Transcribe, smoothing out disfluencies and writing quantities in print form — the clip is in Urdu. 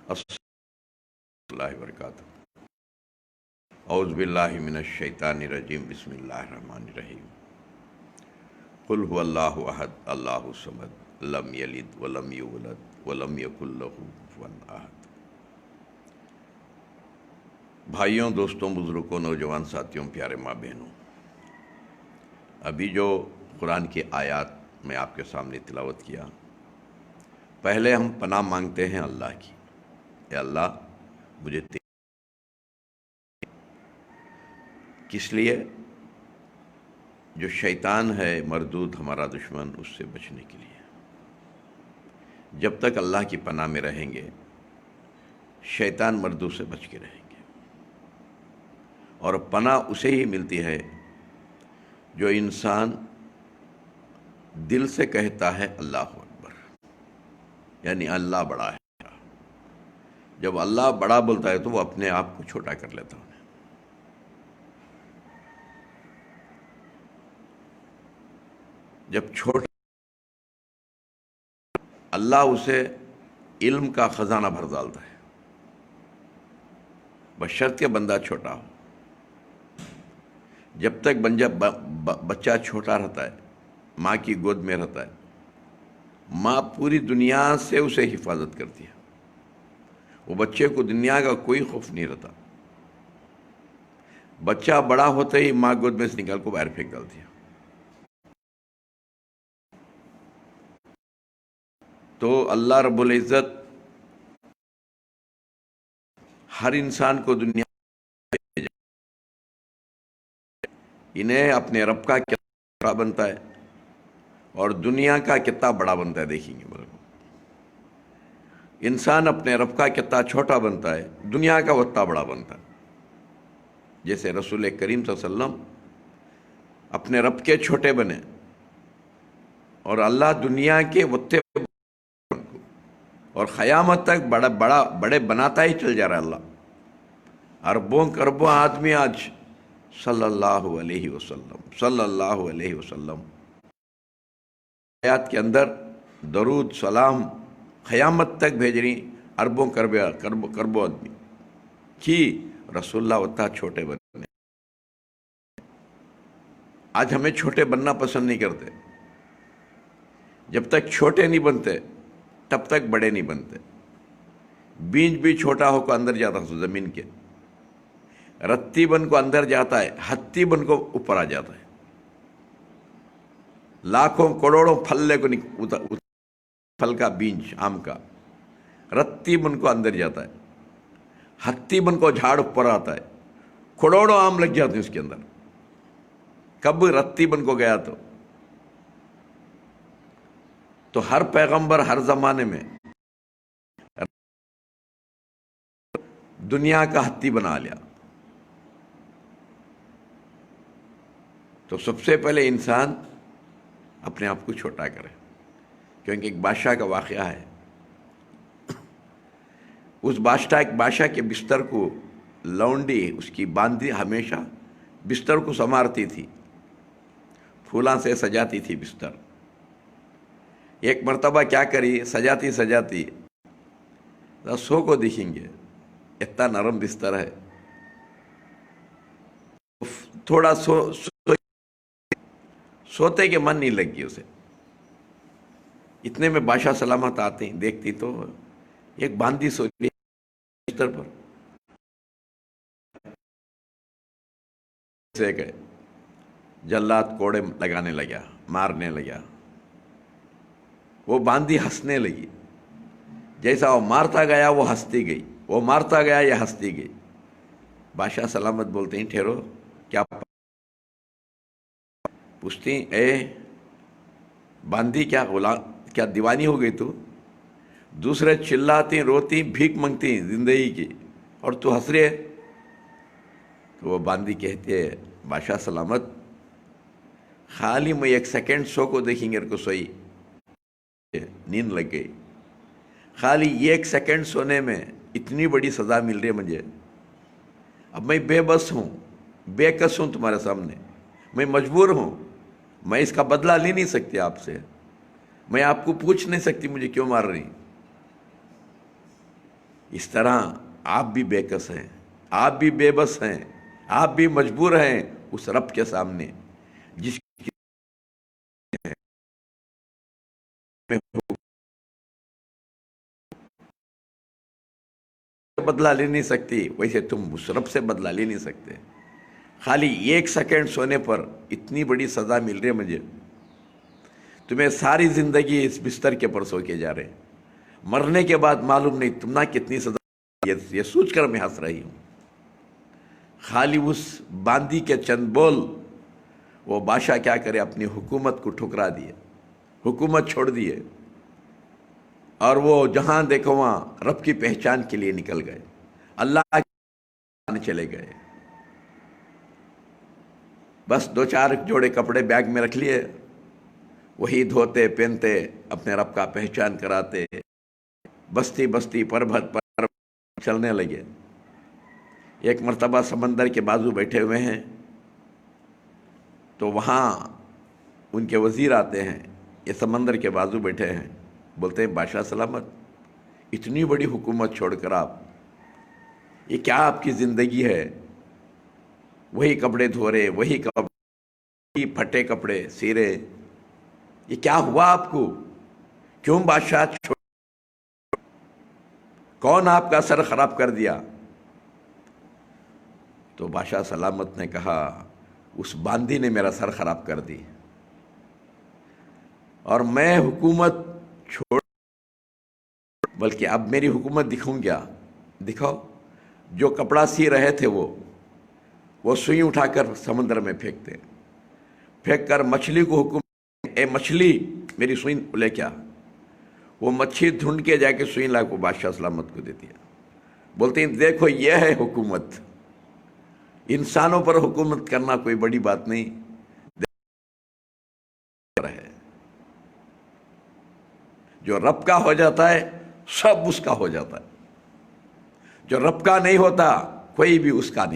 السلام اللہ وبرکاتہ۔ اعوذ باللہ من الشیطان الرجیم، بسم اللہ الرحمن الرحیم۔ قل هو اللہ احد اللہ الصمد لم یلد ولم یولد ولم یکن لہ کفوا احد۔ بھائیوں، دوستوں، بزرگوں، نوجوان ساتھیوں، پیارے ماں بہنوں، ابھی جو قرآن کی آیات میں آپ کے سامنے تلاوت کیا، پہلے ہم پناہ مانگتے ہیں اللہ کی، اے اللہ مجھے کس لیے؟ جو شیطان ہے مردود، ہمارا دشمن، اس سے بچنے کے لیے۔ جب تک اللہ کی پناہ میں رہیں گے، شیطان مردود سے بچ کے رہیں گے، اور پناہ اسے ہی ملتی ہے جو انسان دل سے کہتا ہے اللہ اکبر، یعنی اللہ بڑا ہے۔ جب اللہ بڑا بولتا ہے تو وہ اپنے آپ کو چھوٹا کر لیتا ہے۔ جب چھوٹا، اللہ اسے علم کا خزانہ بھر ڈالتا ہے، بشرط کہ بندہ چھوٹا ہو۔ جب تک بچہ چھوٹا رہتا ہے، ماں کی گود میں رہتا ہے، ماں پوری دنیا سے اسے حفاظت کرتی ہے۔ وہ بچے کو دنیا کا کوئی خوف نہیں رہتا۔ بچہ بڑا ہوتے ہی ماں گود میں سے نکال کو باہر پھینک ڈالتی ہے۔ تو اللہ رب العزت ہر انسان کو دنیا انہیں اپنے رب کا کتنا بڑا بنتا ہے اور دنیا کا کتنا بڑا بنتا ہے، دیکھیں گے۔ انسان اپنے رب کا کتنا چھوٹا بنتا ہے، دنیا کا اتنا بڑا بنتا ہے۔ جیسے رسول کریم صلی اللہ علیہ وسلم اپنے رب کے چھوٹے بنے، اور اللہ دنیا کے اتنے اور قیامت تک بڑے بناتا ہی چل جا رہا ہے۔ اللہ اربوں کربوں آدمی آج صلی اللہ علیہ وسلم آیات کے اندر درود سلام قیامت تک بھیج رہی، اربوں کربوں آدمی کی رسول اللہ اتنا چھوٹے بنے۔ آج ہمیں چھوٹے بننا پسند نہیں کرتے۔ جب تک چھوٹے نہیں بنتے تب تک بڑے نہیں بنتے۔ بیج بھی چھوٹا ہو کو اندر جاتا ہے زمین کے، رتی بن کو اندر جاتا ہے، ہتی بن کو اوپر آ جاتا ہے۔ لاکھوں کروڑوں پھل کو پھل کا بیج آم کا، رتی بن کو اندر جاتا ہے، ہتی بن کو جھاڑ اوپر آتا ہے، کروڑوں آم لگ جاتے ہیں اس کے اندر۔ کب رتی بن کو گیا تو ہر پیغمبر ہر زمانے میں دنیا کا ہتی بنا لیا۔ تو سب سے پہلے انسان اپنے آپ کو چھوٹا کرے، کیونکہ ایک بادشاہ کا واقعہ ہے۔ اس بادشاہ کے بستر کو لونڈی اس کی باندھی ہمیشہ بستر کو سنوارتی تھی، پھولاں سے سجاتی تھی بستر۔ ایک مرتبہ کیا کری، سجاتی سو کو دیکھیں گے اتنا نرم بستر ہے، تھوڑا سوتے کے من نہیں لگی اسے۔ اتنے میں بادشاہ سلامت آتے ہیں، دیکھتی تو ایک باندھی سوئی بستر پر سے گئے۔ جلات کوڑے لگانے لگا، مارنے لگا۔ وہ باندھی ہنسنے لگی، جیسا وہ مارتا گیا وہ ہنستی گئی، وہ مارتا گیا یہ ہنستی گئی۔ بادشاہ سلامت بولتے ہیں ٹھہرو، کیا پوچھتی، اے باندھی کیا دیوانی ہو گئی تو؟ دوسرے چلاتی روتی بھیک منگتی زندگی کی، اور تو ہنس رہے؟ تو وہ باندھی کہتی ہے، بادشاہ سلامت خالی میں ایک سیکنڈ سو کو دیکھیں گے کو سوئی، نیند لگ گئی۔ خالی ایک سیکنڈ سونے میں اتنی بڑی سزا مل رہی ہے مجھے۔ اب میں بے بس ہوں، بے کس ہوں تمہارے سامنے، میں مجبور ہوں، میں اس کا بدلہ لے نہیں سکتی آپ سے، میں آپ کو پوچھ نہیں سکتی مجھے کیوں مار رہی۔ اس طرح آپ بھی بےکس ہیں، آپ بھی بے بس ہیں، آپ بھی مجبور ہیں اس رب کے سامنے جس میں بدلہ لے نہیں سکتی، ویسے تم اس رب سے بدلہ لے نہیں سکتے۔ خالی 1 سیکنڈ سونے پر اتنی بڑی سزا مل رہی ہے مجھے، تمہیں ساری زندگی اس بستر کے پر سو کے جا رہے، مرنے کے بعد معلوم نہیں تم نہ کتنی سزا، یہ سوچ کر میں ہنس رہی ہوں۔ خالی اس باندی کے چند بول، وہ بادشاہ کیا کرے، اپنی حکومت کو ٹھکرا دیے، حکومت چھوڑ دیے، اور وہ جہاں دیکھو وہاں رب کی پہچان کے لیے نکل گئے، اللہ کے چلے گئے۔ بس 2-4 جوڑے کپڑے بیگ میں رکھ لیے، وہی دھوتے پہنتے، اپنے رب کا پہچان کراتے، بستی بستی پربت پر چلنے لگے۔ ایک مرتبہ سمندر کے بازو بیٹھے ہوئے ہیں، تو وہاں ان کے وزیر آتے ہیں، یہ سمندر کے بازو بیٹھے ہیں، بولتے ہیں بادشاہ سلامت، اتنی بڑی حکومت چھوڑ کر آپ، یہ کیا آپ کی زندگی ہے؟ وہی کپڑے دھو رہے، وہی پھٹے کپڑے سی رہے، یہ کیا ہوا آپ کو؟ کیوں بادشاہ چھوڑ، کون آپ کا سر خراب کر دیا؟ تو بادشاہ سلامت نے کہا اس باندی نے میرا سر خراب کر دی، اور میں حکومت چھوڑ، بلکہ اب میری حکومت دکھاؤں کیا؟ دکھاؤ۔ جو کپڑا سی رہے تھے وہ سوئی اٹھا کر سمندر میں پھینکتے، پھینک کر مچھلی کو حکم، اے مچھلی میری سوئی لے کیا۔ وہ مچھلی ڈھونڈ کے جا کے سوئی لا کو بادشاہ سلامت کو دے دیا۔ بولتے ہیں دیکھو یہ ہے حکومت، انسانوں پر حکومت کرنا کوئی بڑی بات نہیں ہے، جو رب کا ہو جاتا ہے سب اس کا ہو جاتا ہے، جو رب کا نہیں ہوتا کوئی بھی اس کا نہیں۔